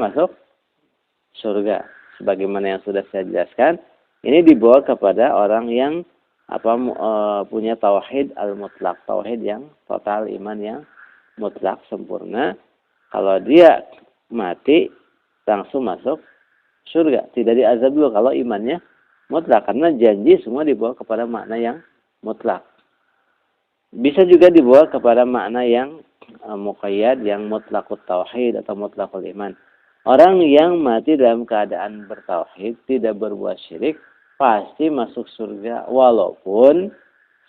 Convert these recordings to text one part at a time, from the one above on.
masuk surga. Sebagaimana yang sudah saya jelaskan, ini dibawa kepada orang yang punya tauhid al-mutlak, tauhid yang total, iman yang mutlak sempurna. Kalau dia mati langsung masuk surga, tidak diazab dulu kalau imannya mutlak, karena janji semua dibawa kepada makna yang mutlak. Bisa juga dibawa kepada makna yang muqayyad, yang mutlakut tauhid atau mutlakul iman. Orang yang mati dalam keadaan bertauhid, tidak berbuat syirik, pasti masuk surga walaupun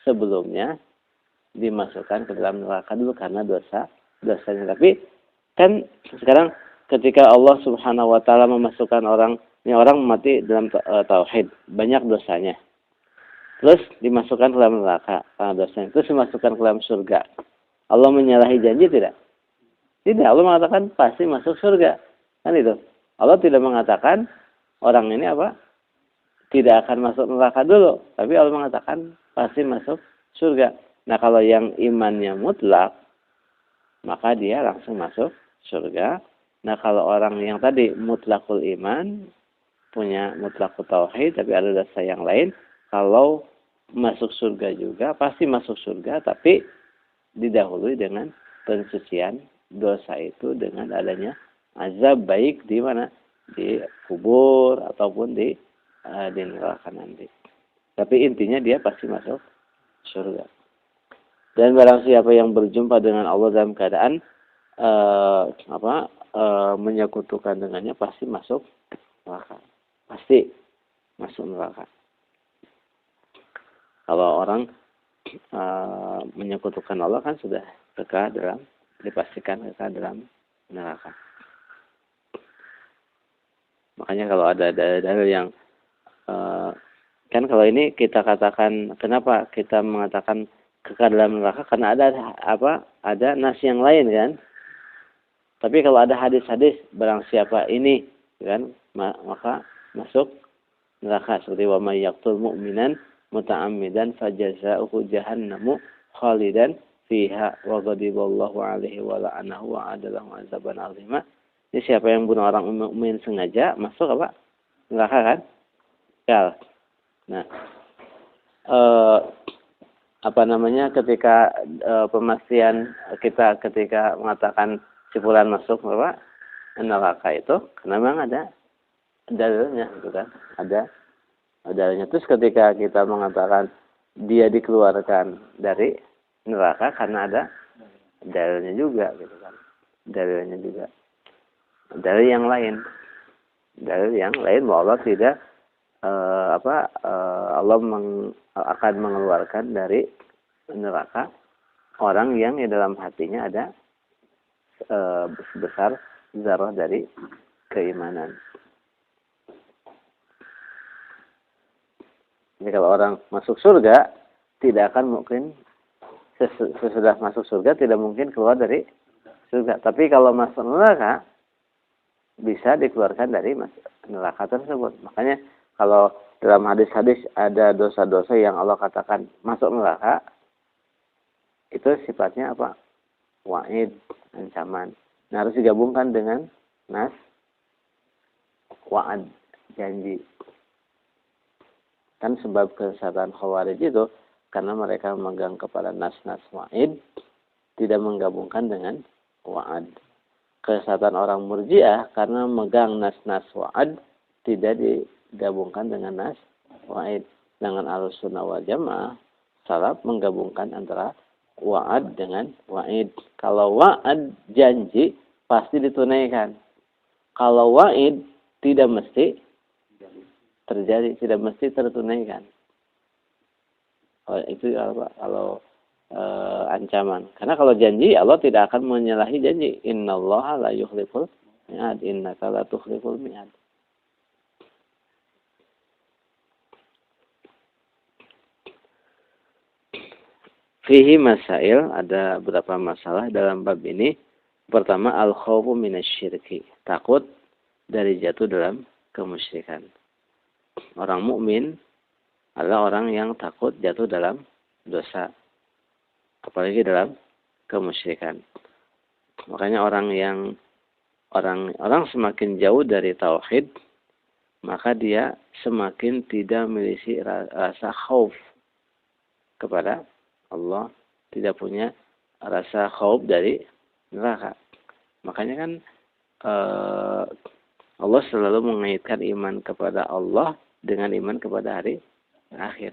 sebelumnya dimasukkan ke dalam neraka dulu karena dosanya. Tapi kan sekarang ketika Allah Subhanahu wa taala memasukkan orang mati dalam tauhid, banyak dosanya. Terus dimasukkan ke dalam neraka karena dosanya. Terus dimasukkan ke dalam surga. Allah menyalahi janji tidak? Tidak, Allah mengatakan pasti masuk surga. Kan itu. Allah tidak mengatakan orang ini tidak akan masuk neraka dulu, tapi Allah mengatakan pasti masuk surga. Nah, kalau yang imannya mutlak, maka dia langsung masuk surga. Nah, kalau orang yang tadi mutlakul iman, punya mutlakul tauhid, tapi ada dosa yang lain, kalau masuk surga juga, pasti masuk surga, tapi didahului dengan pensucian dosa itu dengan adanya azab, baik di mana? Di kubur ataupun di neraka nanti. Tapi intinya dia pasti masuk surga. Dan barang siapa yang berjumpa dengan Allah dalam keadaan menyekutukan dengannya, pasti masuk neraka. Pasti masuk neraka. Kalau orang menyekutukan Allah kan sudah dipastikan kekal dalam neraka. Makanya kalau ada dalil yang kan kalau ini kita katakan, kenapa kita mengatakan kekal dalam neraka? Karena ada nas yang lain kan. Tapi kalau ada hadis-hadis barang siapa ini kan, maka masuk neraka, seperti wa may yaqtul mu'minan muta'ammidan fajazaohu jahannamu khalidan fiha wa ghadiballahu alaihi wa la'anahu wa adalahu azaban azima. Ini siapa yang bunuh orang mukmin sengaja masuk neraka kan? Ya. Nah, ketika pemastian kita ketika mengatakan si fulan masuk neraka itu, karena memang ada dalilnya, gitu kan? Ada dalilnya. Terus ketika kita mengatakan dia dikeluarkan dari neraka karena ada dalilnya juga, gitu kan? Dalilnya juga. Dalil yang lain bahwa Allah tidak Allah akan mengeluarkan dari neraka orang yang di dalam hatinya ada sebesar zarah dari keimanan. Jadi kalau orang masuk surga, tidak akan mungkin sesudah masuk surga tidak mungkin keluar dari surga. Tapi kalau masuk neraka, bisa dikeluarkan dari neraka tersebut. Makanya kalau dalam hadis-hadis ada dosa-dosa yang Allah katakan masuk neraka, itu sifatnya wa'id, ancaman. Nah, harus digabungkan dengan nas wa'ad, janji. Kan sebab kesesatan Khawarij itu karena mereka memegang kepada nas-nas wa'id, tidak menggabungkan dengan wa'ad. Kesesatan orang Murji'ah karena memegang nas-nas wa'ad, tidak digabungkan dengan nas wa'id. Dengan Ahlussunnah wal Jamaah, salaf menggabungkan antara wa'ad dengan wa'id. Kalau wa'ad janji pasti ditunaikan. Kalau wa'id tidak mesti terjadi, tidak mesti tertunaikan. Itu kalau ancaman. Karena kalau janji, Allah tidak akan menyalahi janji. Innallaha la yukhliful mi'ad, innaka la tukhliful mi'ad. Fihi masail, ada beberapa masalah dalam bab ini. Pertama, al-khawfu minasyirki, takut dari jatuh dalam kemusyrikan. Orang mukmin adalah orang yang takut jatuh dalam dosa, apalagi dalam kemusyrikan. Makanya orang yang orang semakin jauh dari tauhid, maka dia semakin tidak memiliki rasa khauf kepada Allah, tidak punya rasa khauf dari neraka. Makanya kan Allah selalu mengaitkan iman kepada Allah dengan iman kepada hari akhir.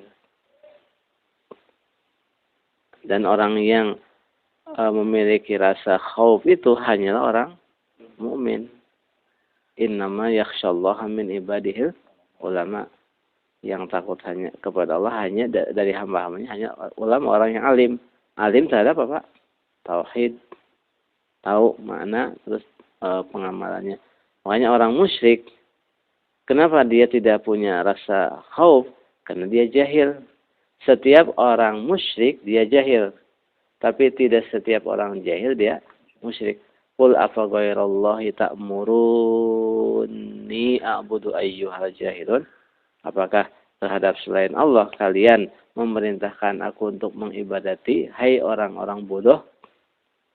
Dan orang yang memiliki rasa khauf itu hanyalah orang mukmin. Innama yakhsyallaha min ibadihil ulama. Yang takut hanya kepada Allah hanya dari hamba-hambanya hanya ulama, orang yang alim. Alim terhadap apa? Tauhid. Tahu makna terus pengamalannya. Makanya orang musyrik, kenapa dia tidak punya rasa khauf? Karena dia jahil. Setiap orang musyrik dia jahil. Tapi tidak setiap orang jahil dia musyrik. Qul afa ghairallahi ta'muruni a'budu ayyuhal jahilun. Apakah terhadap selain Allah kalian memerintahkan aku untuk mengibadati, hai orang-orang bodoh?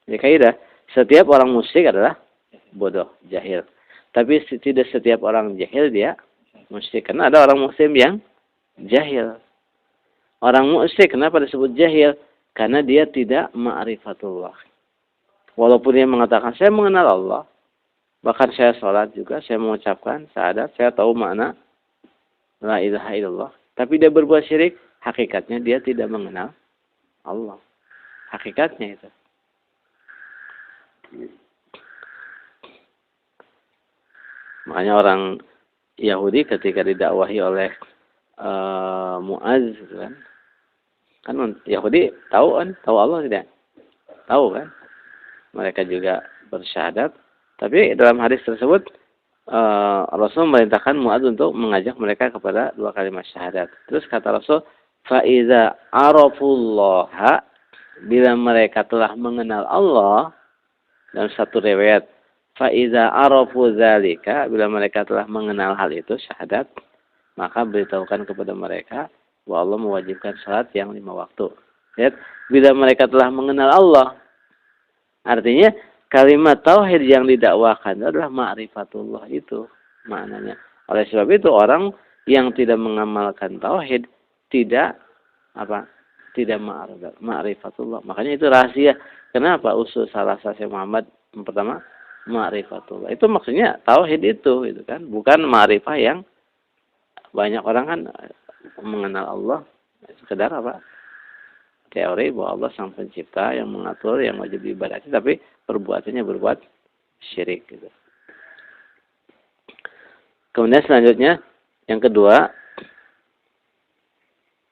Ini kaidah. Setiap orang musyrik adalah bodoh, jahil. Tapi tidak setiap orang jahil dia musyrik. Karena ada orang muslim yang jahil. Orang musyrik kenapa disebut jahil? Karena dia tidak ma'rifatullah. Walaupun dia mengatakan, saya mengenal Allah. Bahkan saya sholat juga, saya mengucapkan syahadat, saya tahu makna la ilaha illallah. Tapi dia berbuat syirik, hakikatnya dia tidak mengenal Allah. Hakikatnya itu. Makanya orang Yahudi ketika didakwahi oleh Muaz, kan Yahudi tahu Allah tidak? Tahu kan? Mereka juga bersyahadat. Tapi dalam hadis tersebut Rasul memerintahkan Muaz untuk mengajak mereka kepada 2 kalimat syahadat. Terus kata Rasul, "Faiza arafullaha", bila mereka telah mengenal Allah. Dalam satu riwayat, "Faiza arafu dzalika", bila mereka telah mengenal hal itu syahadat, maka beritahukan kepada mereka bahwa Allah mewajibkan salat yang 5 waktu. Lihat, bila mereka telah mengenal Allah, artinya kalimat tauhid yang didakwakan adalah ma'rifatullah itu maknanya. Oleh sebab itu orang yang tidak mengamalkan tauhid tidak tidak ma'rifatullah. Makanya itu rahasia. Kenapa usul salah Syekh Muhammad yang pertama ma'rifatullah. Itu maksudnya tauhid itu gitu kan, bukan ma'rifah yang banyak orang kan mengenal Allah sekedar teori bahwa Allah sang pencipta yang mengatur, yang wajib diibadati, tapi perbuatannya berbuat syirik gitu. Kemudian selanjutnya yang kedua,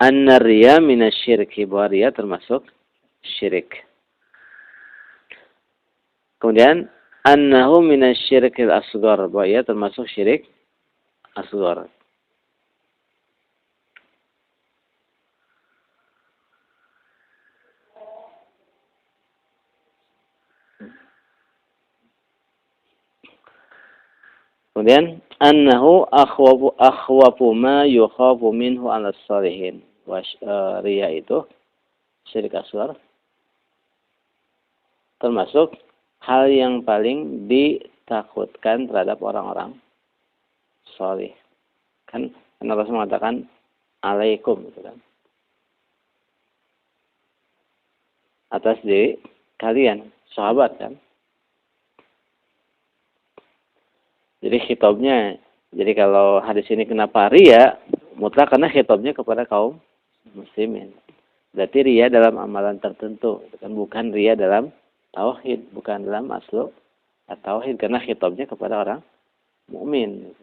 an-riya minasyirki, bahwa riya termasuk syirik. Kemudian annahu minasyirkil asghar, bahwa ia termasuk syirik asghar. Kemudian annahu akhwafu ma yukhafu minhu 'ala shalihin. Riya itu syirik asghar termasuk hal yang paling ditakutkan terhadap orang-orang saleh. Kan Rasul mengatakan alaikum gitu kan. Atas diri kalian, sahabat kan. Jadi khitabnya, jadi kalau hadis ini kenapa riya, mutlak karena khitabnya kepada kaum muslimin. Berarti riya dalam amalan tertentu, bukan riya dalam tauhid, bukan dalam aslu tauhid, karena khitabnya kepada orang mukmin.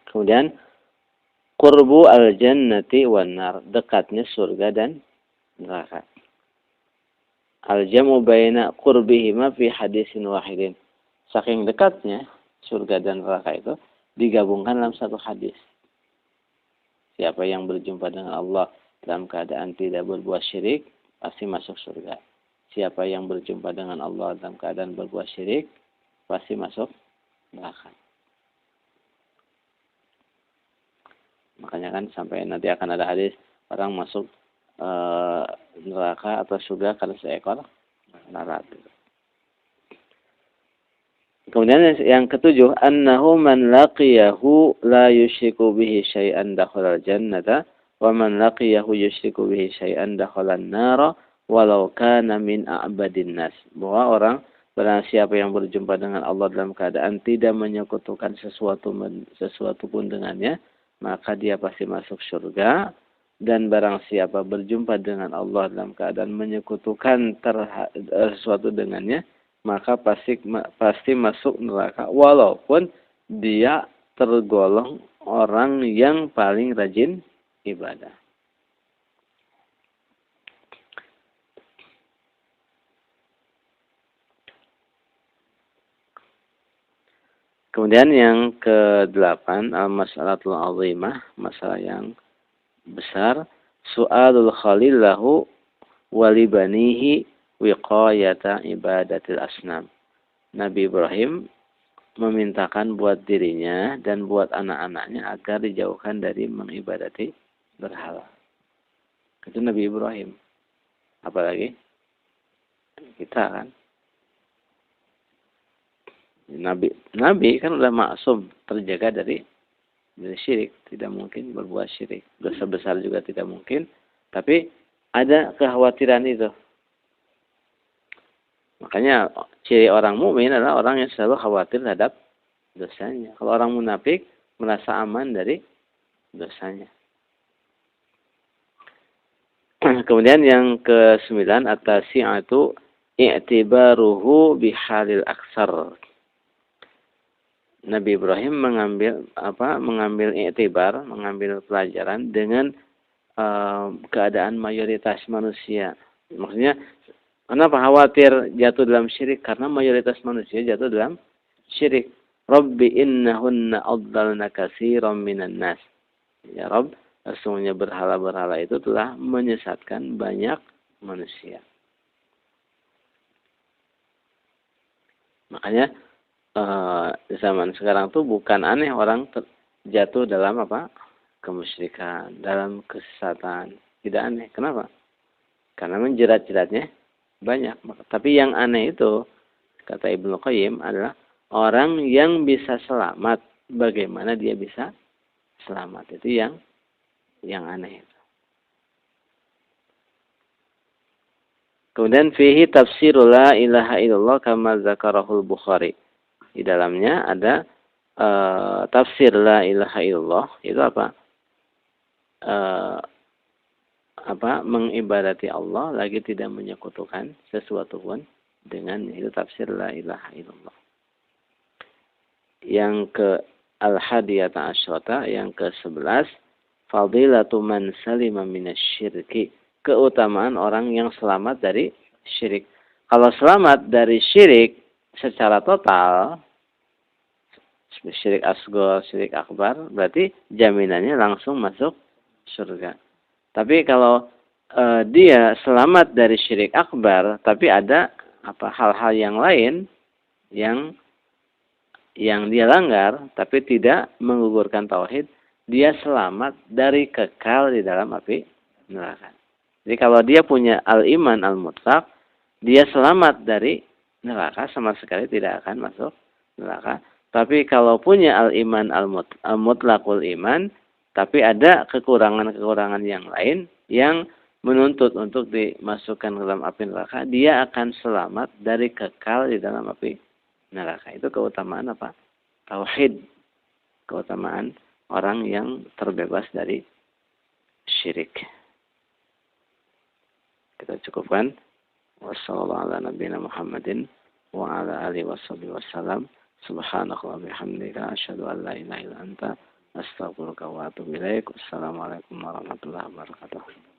Kemudian qurbu al-jannati wan nar, dekatnya surga dan neraka. Al-jamu baina qurbihima fi hadisin wahidin. Saking dekatnya surga dan neraka itu digabungkan dalam satu hadis. Siapa yang berjumpa dengan Allah dalam keadaan tidak berbuat syirik, pasti masuk surga. Siapa yang berjumpa dengan Allah dalam keadaan berbuat syirik, pasti masuk neraka. Makanya kan sampai nanti akan ada hadis orang masuk neraka atau surga karena seekor lalat. Kemudian yang ketujuh, annahu man laqiyahu la yusyriku bihi syai'an dakhala al-jannata wa man laqiyahu yusyriku bihi syai'an dakhala an-nara walau kana min a'badin nas. Bahwa orang barang siapa yang berjumpa dengan Allah dalam keadaan tidak menyekutukan sesuatu pun dengannya, maka dia pasti masuk surga. Dan barang siapa berjumpa dengan Allah dalam keadaan menyekutukan sesuatu dengannya, maka pasti masuk neraka walaupun dia tergolong orang yang paling rajin ibadah. Kemudian yang ke-8, al-mas'alatul azimah, masalah yang besar, su'alul khalil lahu walibanihi wiqayata ibadatil asnam. Nabi Ibrahim memintakan buat dirinya dan buat anak-anaknya agar dijauhkan dari mengibadati berhala. Itu Nabi Ibrahim. Apalagi kita kan. Nabi kan udah maksum, terjaga dari syirik, tidak mungkin berbuat syirik. Dosa besar juga tidak mungkin, tapi ada kekhawatiran itu. Makanya ciri orang mukmin adalah orang yang selalu khawatir terhadap dosanya. Kalau orang munafik merasa aman dari dosanya. Kemudian yang ke-9, at-tasi'atu i'tibaruhu bihalil aksar. Nabi Ibrahim mengambil i'tibar, mengambil pelajaran dengan keadaan mayoritas manusia. Maksudnya, kenapa khawatir jatuh dalam syirik? Karena mayoritas manusia jatuh dalam syirik. Rabbi innahunna adlalna katsiran minan nas. Ya Rabb, sesungguhnya berhala-berhala itu telah menyesatkan banyak manusia. Makanya di zaman sekarang tuh bukan aneh orang jatuh dalam kemusyrikan, dalam kesesatan. Tidak aneh. Kenapa? Karena menjerat-jeratnya banyak. Tapi yang aneh itu, kata Ibnu Qayyim, adalah orang yang bisa selamat. Bagaimana dia bisa selamat? Itu yang aneh. Kemudian fihi tafsirul la ilaha illallah kama zakarahul Bukhari. Di dalamnya ada tafsir la ilaha illallah. Itu mengibadati Allah lagi tidak menyekutukan sesuatu pun dengan itu tafsir la ilaha illallah. Yang ke al-hadiyata asyrata, yang ke-11, fadilatu man salima minasyirki, keutamaan orang yang selamat dari syirik. Kalau selamat dari syirik secara total, syirik asghar, syirik akbar, berarti jaminannya langsung masuk surga. Tapi kalau dia selamat dari syirik akbar, tapi ada hal-hal yang lain yang dia langgar, tapi tidak menggugurkan tauhid, dia selamat dari kekal di dalam api neraka. Jadi kalau dia punya al-iman al-mutlaq, dia selamat dari neraka, sama sekali tidak akan masuk neraka. Tapi kalau punya al-iman al-mutlaqul iman, tapi ada kekurangan-kekurangan yang lain yang menuntut untuk dimasukkan ke dalam api neraka, dia akan selamat dari kekal di dalam api neraka. Itu keutamaan tauhid. Keutamaan orang yang terbebas dari syirik. Kita cukupkan. Wassalamualaikum warahmatullahi wabarakatuh. Wa ala alihi wasallam. Subhanallah wa bihamdika asyhadu an la ilaha illa anta astaghfiruka wa atubu ilaik. Wassalamualaikum warahmatullahi wabarakatuh.